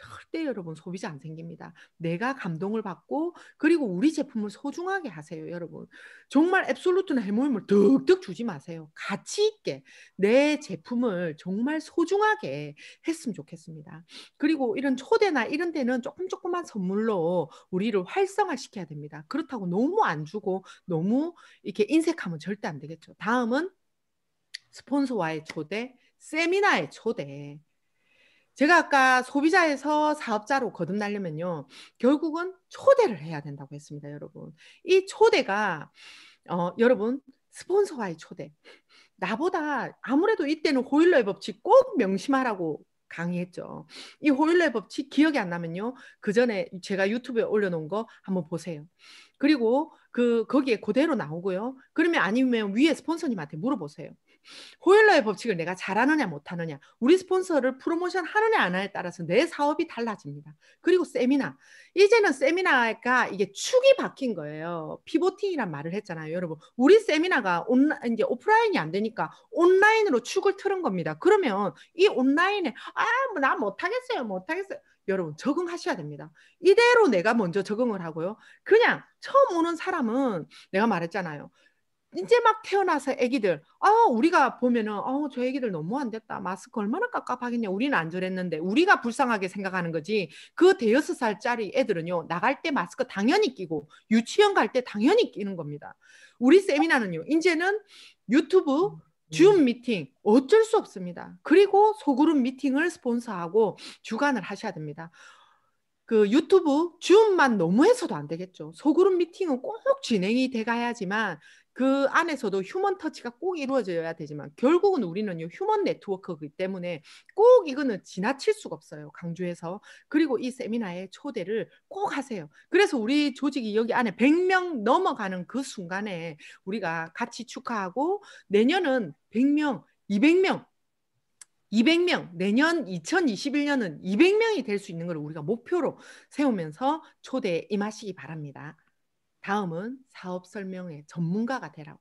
절대 여러분 소비자 안 생깁니다. 내가 감동을 받고 그리고 우리 제품을 소중하게 하세요, 여러분. 정말 앱솔루트나 해모임을 득득 주지 마세요. 가치 있게 내 제품을 정말 소중하게 했으면 좋겠습니다. 그리고 이런 초대나 이런 데는 조금만 선물로 우리를 활성화시켜야 됩니다. 그렇다고 너무 안 주고 너무 이렇게 인색하면 절대 안 되겠죠. 다음은 스폰서와의 초대, 세미나의 초대. 제가 아까 소비자에서 사업자로 거듭나려면요. 결국은 초대를 해야 된다고 했습니다, 여러분. 이 초대가 여러분 스폰서와의 초대. 나보다 아무래도 이때는 호일러의 법칙 꼭 명심하라고 강의했죠. 이 호일러의 법칙 기억이 안 나면요. 그 전에 제가 유튜브에 올려놓은 거 한번 보세요. 그리고 거기에 그대로 나오고요. 그러면 아니면 위에 스폰서님한테 물어보세요. 호일러의 법칙을 내가 잘하느냐 못하느냐, 우리 스폰서를 프로모션 하느냐 안 하느냐에 따라서 내 사업이 달라집니다. 그리고 세미나, 이제는 세미나가 이게 축이 바뀐 거예요. 피보팅이란 말을 했잖아요, 여러분. 우리 세미나가 이제 오프라인이 안 되니까 온라인으로 축을 틀은 겁니다. 그러면 이 온라인에 나 못하겠어요. 여러분 적응하셔야 됩니다. 이대로 내가 먼저 적응을 하고요. 그냥 처음 오는 사람은 내가 말했잖아요. 이제 막 태어나서 애기들, 우리가 보면은, 저 애기들 너무 안 됐다. 마스크 얼마나 깝깝하겠냐. 우리는 안 저랬는데, 우리가 불쌍하게 생각하는 거지. 그 대여섯 살짜리 애들은요, 나갈 때 마스크 당연히 끼고, 유치원 갈 때 당연히 끼는 겁니다. 우리 세미나는요, 이제는 유튜브, 줌 미팅, 어쩔 수 없습니다. 그리고 소그룹 미팅을 스폰서하고 주관을 하셔야 됩니다. 그 유튜브 줌만 너무 해서도 안 되겠죠. 소그룹 미팅은 꼭 진행이 돼 가야지만 그 안에서도 휴먼 터치가 꼭 이루어져야 되지만 결국은 우리는요 휴먼 네트워크이기 때문에 꼭 이거는 지나칠 수가 없어요. 강조해서. 그리고 이 세미나에 초대를 꼭 하세요. 그래서 우리 조직이 여기 안에 100명 넘어가는 그 순간에 우리가 같이 축하하고 내년은 100명, 200명 200명, 내년 2021년은 200명이 될 수 있는 걸 우리가 목표로 세우면서 초대에 임하시기 바랍니다. 다음은 사업 설명의 전문가가 되라고.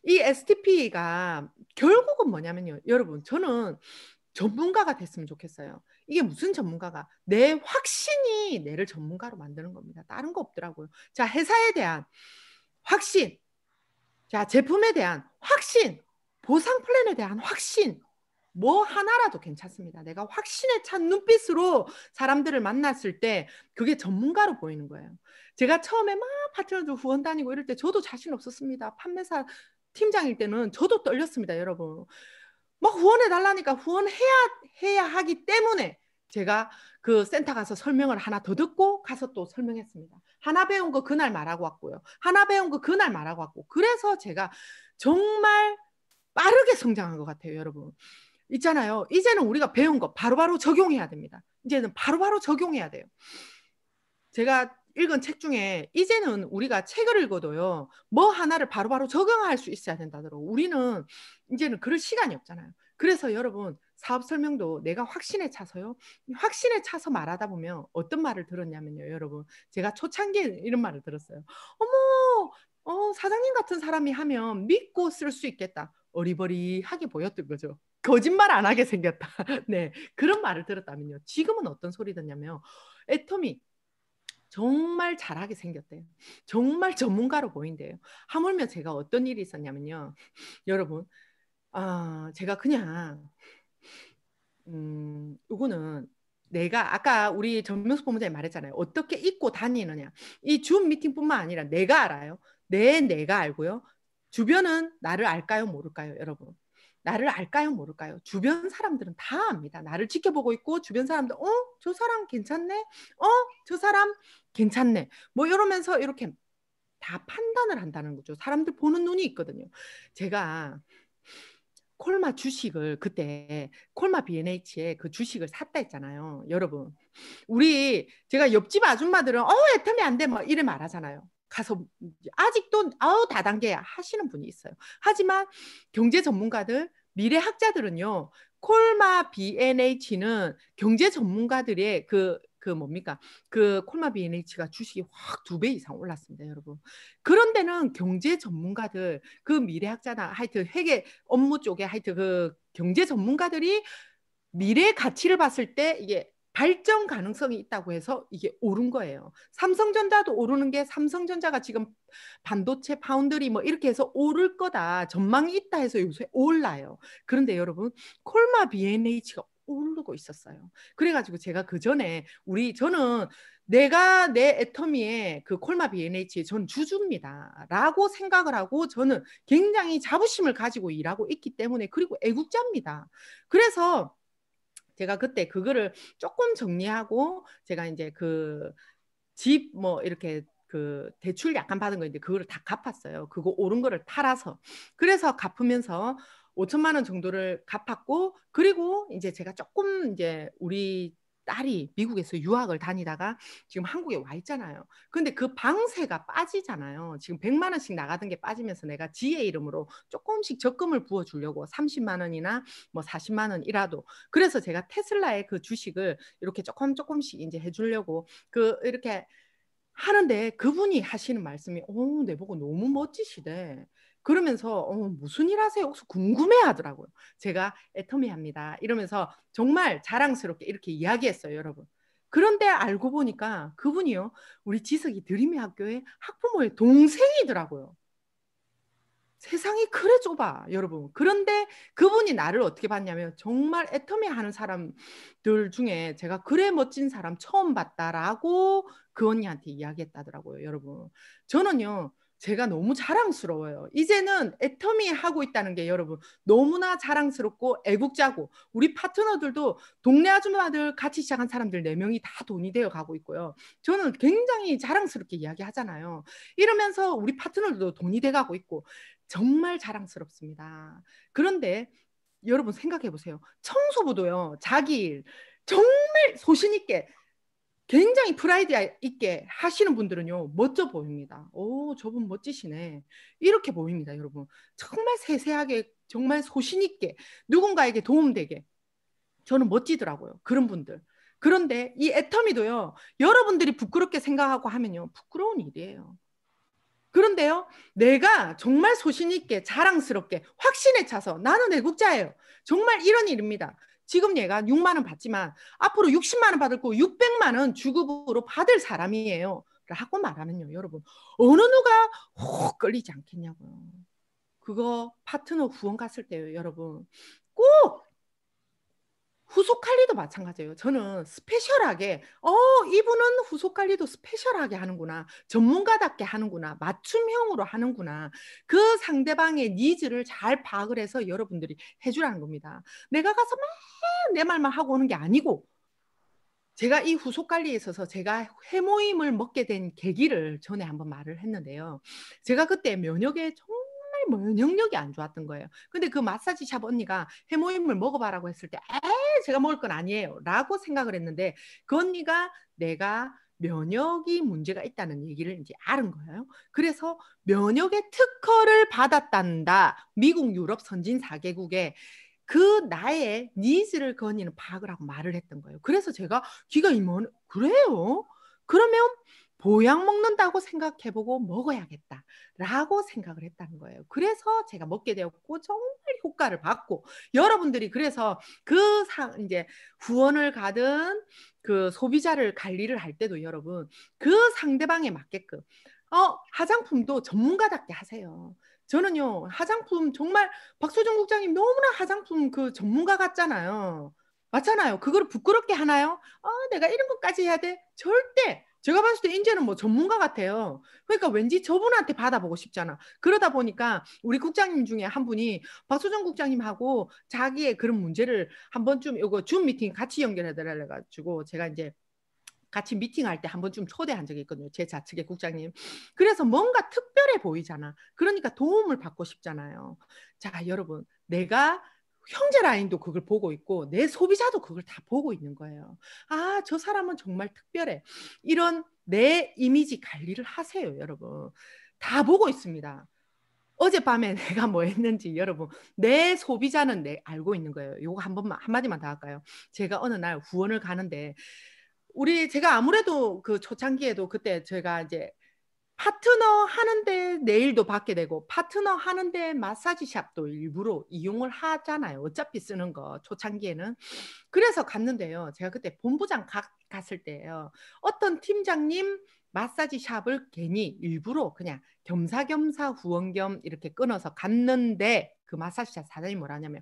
이 STP가 결국은 뭐냐면요. 여러분, 저는 전문가가 됐으면 좋겠어요. 이게 무슨 전문가가? 내 확신이 내를 전문가로 만드는 겁니다. 다른 거 없더라고요. 자, 회사에 대한 확신, 자, 제품에 대한 확신, 보상 플랜에 대한 확신, 뭐 하나라도 괜찮습니다. 내가 확신에 찬 눈빛으로 사람들을 만났을 때 그게 전문가로 보이는 거예요. 제가 처음에 막 파트너들 후원 다니고 이럴 때 저도 자신 없었습니다. 판매사 팀장일 때는 저도 떨렸습니다, 여러분. 막 후원해 달라니까 후원해야 하기 때문에 제가 그 센터 가서 설명을 하나 더 듣고 가서 또 설명했습니다. 하나 배운 거 그날 말하고 왔고요. 하나 배운 거 그날 말하고 왔고. 그래서 제가 정말 빠르게 성장한 것 같아요, 여러분. 있잖아요. 이제는 우리가 배운 거 바로바로 적용해야 됩니다. 이제는 바로바로 적용해야 돼요. 제가 읽은 책 중에 이제는 우리가 책을 읽어도요, 뭐 하나를 바로바로 적용할 수 있어야 된다더라고. 우리는 이제는 그럴 시간이 없잖아요. 그래서 여러분, 사업 설명도 내가 확신에 차서요. 확신에 차서 말하다 보면 어떤 말을 들었냐면요, 여러분. 제가 초창기에 이런 말을 들었어요. 어머, 사장님 같은 사람이 하면 믿고 쓸 수 있겠다. 어리버리하게 보였던 거죠. 거짓말 안 하게 생겼다. 네, 그런 말을 들었다면요. 지금은 어떤 소리 듣냐면, 애터미 정말 잘하게 생겼대요. 정말 전문가로 보인대요. 하물며 제가 어떤 일이 있었냐면요. 여러분, 제가 그냥 이거는 내가 아까 우리 전명수 본부장님 말했잖아요. 어떻게 입고 다니느냐. 이 줌 미팅뿐만 아니라 내가 알아요. 내가 알고요. 주변은 나를 알까요, 모를까요, 여러분? 나를 알까요, 모를까요? 주변 사람들은 다 압니다. 나를 지켜보고 있고 주변 사람들, 저 사람 괜찮네? 저 사람 괜찮네. 뭐 이러면서 이렇게 다 판단을 한다는 거죠. 사람들 보는 눈이 있거든요. 제가 콜마 주식을 그때 콜마 B&H에 그 주식을 샀다 했잖아요. 여러분, 우리 제가 옆집 아줌마들은 애터미 안 돼, 뭐 이래 말하잖아요. 가서 아직도 다단계야 하시는 분이 있어요. 하지만 경제 전문가들, 미래학자들은요, 콜마 B&H는 경제 전문가들의 그 뭡니까? 그 콜마 B&H가 주식이 확 2배 이상 올랐습니다, 여러분. 그런 데는 경제 전문가들, 그 미래학자나 하여튼 회계 업무 쪽에 하여튼 그 경제 전문가들이 미래 가치를 봤을 때 이게 발전 가능성이 있다고 해서 이게 오른 거예요. 삼성전자도 오르는 게 삼성전자가 지금 반도체 파운드리 뭐 이렇게 해서 오를 거다. 전망이 있다 해서 요새 올라요. 그런데 여러분, 콜마 B&H가 오르고 있었어요. 그래가지고 제가 그 전에 저는 내가 내 애터미의 그 콜마 B&H의 전 주주입니다. 라고 생각을 하고 저는 굉장히 자부심을 가지고 일하고 있기 때문에 그리고 애국자입니다. 그래서 제가 그때 그거를 조금 정리하고 제가 이제 그 집 뭐 이렇게 그 대출 약간 받은 거 있는데 그거를 다 갚았어요. 그거 오른 거를 팔아서. 그래서 갚으면서 5천만 원 정도를 갚았고 그리고 이제 제가 조금 이제 우리 딸이 미국에서 유학을 다니다가 지금 한국에 와 있잖아요. 근데 그 방세가 빠지잖아요. 지금 100만 원씩 나가던 게 빠지면서 내가 지혜 이름으로 조금씩 적금을 부어 주려고 30만 원이나 뭐 40만 원이라도 그래서 제가 테슬라의 그 주식을 이렇게 조금씩 이제 해주려고 그 이렇게 하는데 그분이 하시는 말씀이 내보고 너무 멋지시대. 그러면서 무슨 일 하세요? 혹시 궁금해 하더라고요. 제가 애터미 합니다. 이러면서 정말 자랑스럽게 이렇게 이야기했어요, 여러분. 그런데 알고 보니까 그분이요. 우리 지석이 드림의 학교의 학부모의 동생이더라고요. 세상이 그래 좁아, 여러분. 그런데 그분이 나를 어떻게 봤냐면 정말 애터미 하는 사람들 중에 제가 그래 멋진 사람 처음 봤다라고 그 언니한테 이야기했다더라고요, 여러분. 저는요. 제가 너무 자랑스러워요. 이제는 애터미 하고 있다는 게 여러분 너무나 자랑스럽고 애국자고 우리 파트너들도 동네 아줌마들 같이 시작한 사람들 4명이 다 돈이 되어 가고 있고요. 저는 굉장히 자랑스럽게 이야기하잖아요. 이러면서 우리 파트너들도 돈이 돼 가고 있고 정말 자랑스럽습니다. 그런데 여러분 생각해 보세요. 청소부도요. 자기 일 정말 소신 있게 굉장히 프라이드 있게 하시는 분들은요. 멋져 보입니다. 저분 멋지시네. 이렇게 보입니다, 여러분. 정말 세세하게 정말 소신 있게 누군가에게 도움되게 저는 멋지더라고요. 그런 분들. 그런데 이 애터미도요. 여러분들이 부끄럽게 생각하고 하면요. 부끄러운 일이에요. 그런데요, 내가 정말 소신 있게 자랑스럽게 확신에 차서 나는 애국자예요. 정말 이런 일입니다. 지금 얘가 6만 원 받지만 앞으로 60만 원 받을 거 600만 원 주급으로 받을 사람이에요. 라고 말하면요, 여러분. 어느 누가 혹 끌리지 않겠냐고요. 그거 파트너 후원 갔을 때요, 여러분. 꼭 후속 관리도 마찬가지예요. 저는 스페셜하게, 이분은 후속 관리도 스페셜하게 하는구나. 전문가답게 하는구나. 맞춤형으로 하는구나. 그 상대방의 니즈를 잘 파악을 해서 여러분들이 해주라는 겁니다. 내가 가서 막 내 말만 하고 오는 게 아니고, 제가 이 후속 관리에 있어서 제가 회모임을 먹게 된 계기를 전에 한번 말을 했는데요. 제가 그때 면역에 정말 면역력이 안 좋았던 거예요. 근데 그 마사지 샵 언니가 해모임을 먹어봐라고 했을 때, 제가 먹을 건 아니에요. 라고 생각을 했는데, 그 언니가 내가 면역이 문제가 있다는 얘기를 이제 알은 거예요. 그래서 면역의 특허를 받았단다. 미국, 유럽 선진 4개국에 그 나의 니즈를 그 언니는 파악을 하고 말을 했던 거예요. 그래서 제가 귀가 이만 그래요? 그러면 보약 먹는다고 생각해보고 먹어야겠다라고 생각을 했다는 거예요. 그래서 제가 먹게 되었고 정말 효과를 받고 여러분들이 그래서 이제 후원을 가든 그 소비자를 관리를 할 때도 여러분 그 상대방에 맞게끔 화장품도 전문가답게 하세요. 저는요 화장품 정말 박소정 국장님 너무나 화장품 그 전문가 같잖아요. 맞잖아요. 그걸 부끄럽게 하나요? 내가 이런 것까지 해야 돼? 절대. 제가 봤을 때 이제는 뭐 전문가 같아요. 그러니까 왠지 저분한테 받아보고 싶잖아. 그러다 보니까 우리 국장님 중에 한 분이 박소정 국장님하고 자기의 그런 문제를 한 번쯤 이거 줌 미팅 같이 연결해달라 가지고 제가 이제 같이 미팅할 때 한 번쯤 초대한 적이 있거든요. 제 좌측의 국장님. 그래서 뭔가 특별해 보이잖아. 그러니까 도움을 받고 싶잖아요. 자, 여러분, 내가 형제 라인도 그걸 보고 있고 내 소비자도 그걸 다 보고 있는 거예요. 저 사람은 정말 특별해. 이런 내 이미지 관리를 하세요, 여러분. 다 보고 있습니다. 어젯밤에 내가 뭐 했는지 여러분 내 소비자는 알고 있는 거예요. 요거 한 번만 한마디만 더 할까요? 제가 어느 날 후원을 가는데 제가 아무래도 그 초창기에도 그때 제가 이제 파트너 하는데 네일도 받게 되고 파트너 하는데 마사지 샵도 일부러 이용을 하잖아요. 어차피 쓰는 거 초창기에는. 그래서 갔는데요. 제가 그때 본부장 갔을 때예요. 어떤 팀장님 마사지 샵을 괜히 일부러 그냥 겸사겸사 후원 겸 이렇게 끊어서 갔는데 그 마사지 샵 사장님이 뭐라 하냐면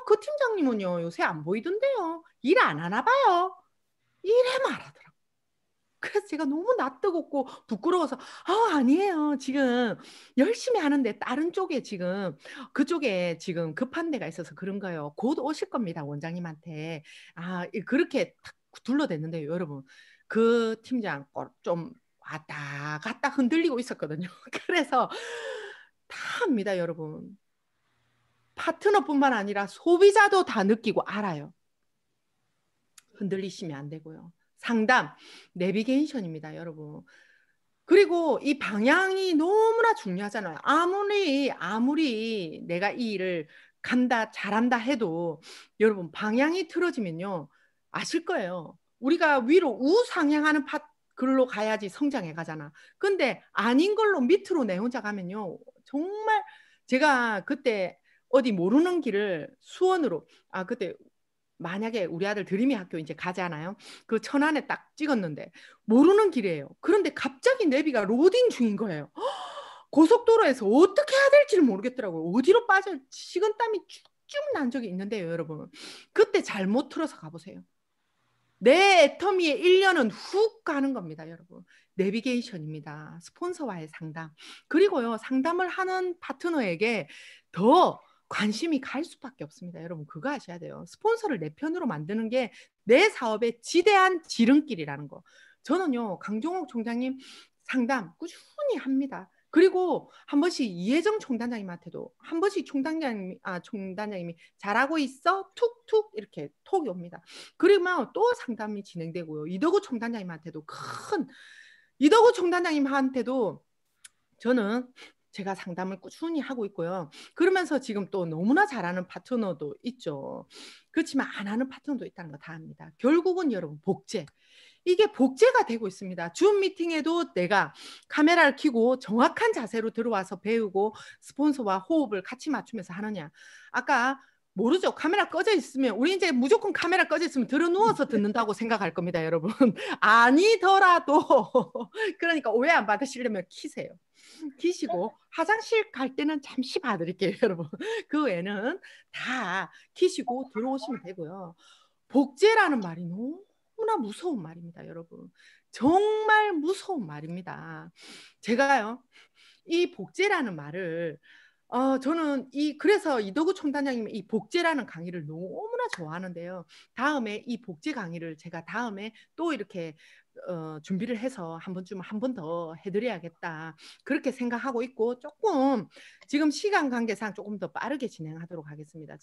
그 팀장님은요 요새 안 보이던데요. 일 안 하나 봐요. 이래 말하더라고. 그래서 제가 너무 낯뜨겁고 부끄러워서 아니에요. 지금 열심히 하는데 다른 쪽에 지금 그쪽에 지금 급한 데가 있어서 그런 거예요. 곧 오실 겁니다. 원장님한테. 그렇게 탁 둘러댔는데요. 여러분. 그 팀장 좀 왔다 갔다 흔들리고 있었거든요. 그래서 다 합니다. 여러분. 파트너뿐만 아니라 소비자도 다 느끼고 알아요. 흔들리시면 안 되고요. 상담, 내비게이션입니다, 여러분. 그리고 이 방향이 너무나 중요하잖아요. 아무리 내가 이 일을 간다, 잘한다 해도 여러분 방향이 틀어지면요. 아실 거예요. 우리가 위로 우상향하는 글로 가야지 성장해 가잖아. 근데 아닌 걸로 밑으로 내 혼자 가면요. 정말 제가 그때 어디 모르는 길을 수원으로 그때 만약에 우리 아들 드림이 학교 이제 가잖아요. 그 천안에 딱 찍었는데 모르는 길이에요. 그런데 갑자기 내비가 로딩 중인 거예요. 고속도로에서 어떻게 해야 될지를 모르겠더라고요. 어디로 빠져 식은땀이 쭉쭉 난 적이 있는데요, 여러분. 그때 잘못 틀어서 가보세요. 내 애터미의 1년은 훅 가는 겁니다, 여러분. 내비게이션입니다. 스폰서와의 상담. 그리고요, 상담을 하는 파트너에게 더 관심이 갈 수밖에 없습니다. 여러분, 그거 아셔야 돼요. 스폰서를 내 편으로 만드는 게 내 사업의 지대한 지름길이라는 거. 저는요, 강종옥 총장님 상담 꾸준히 합니다. 그리고 한 번씩 이혜정 총단장님한테도 한 번씩 총단장님이 잘하고 있어 툭툭 이렇게 톡이 옵니다. 그러면 또 상담이 진행되고요. 이덕우 총단장님한테도 저는 제가 상담을 꾸준히 하고 있고요. 그러면서 지금 또 너무나 잘하는 파트너도 있죠. 그렇지만 안 하는 파트너도 있다는 거 다 압니다. 결국은 여러분 복제. 이게 복제가 되고 있습니다. 줌 미팅에도 내가 카메라를 켜고 정확한 자세로 들어와서 배우고 스폰서와 호흡을 같이 맞추면서 하느냐. 아까 모르죠. 카메라 꺼져 있으면 우리 이제 무조건 카메라 꺼져 있으면 들어 누워서 듣는다고 생각할 겁니다, 여러분. 아니더라도 그러니까 오해 안 받으시려면 키세요. 키시고 화장실 갈 때는 잠시 봐드릴게요, 여러분. 그 외에는 다 키시고 들어오시면 되고요. 복제라는 말이 너무나 무서운 말입니다, 여러분. 정말 무서운 말입니다. 제가요, 이 복제라는 말을 저는 그래서 이덕우 총단장님의 이 복제라는 강의를 너무나 좋아하는데요. 다음에 이 복제 강의를 제가 다음에 또 이렇게 준비를 해서 한 번 더 해드려야겠다. 그렇게 생각하고 있고 조금 지금 시간 관계상 조금 더 빠르게 진행하도록 하겠습니다.